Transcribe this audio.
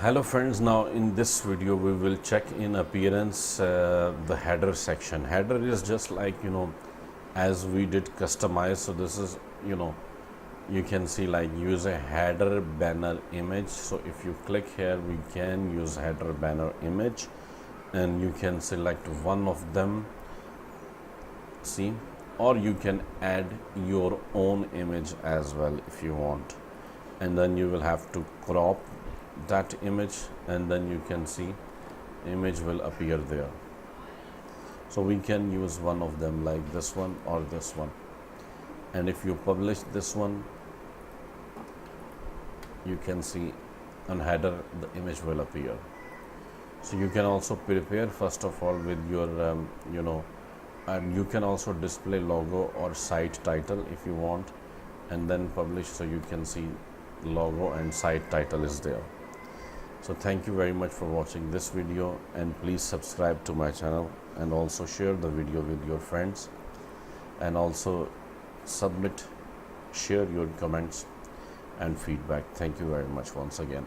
Hello friends, now in this video we will check in appearance the header section. Header is just like as we did customize. So this is you can see like use a header banner image. So if you click here, we can use header banner image and you can select one of them, see, or you can add your own image as well if you want, and then you will have to crop that image and then you can see image will appear there. So we can use one of them like this one or this one, and if you publish this one, you can see on header the image will appear. So you can also prepare first of all with your and you can also display logo or site title if you want, and then publish, so you can see logo and site title is there. So thank you very much for watching this video, and please subscribe to my channel and also share the video with your friends, and also share your comments and feedback. Thank you very much once again.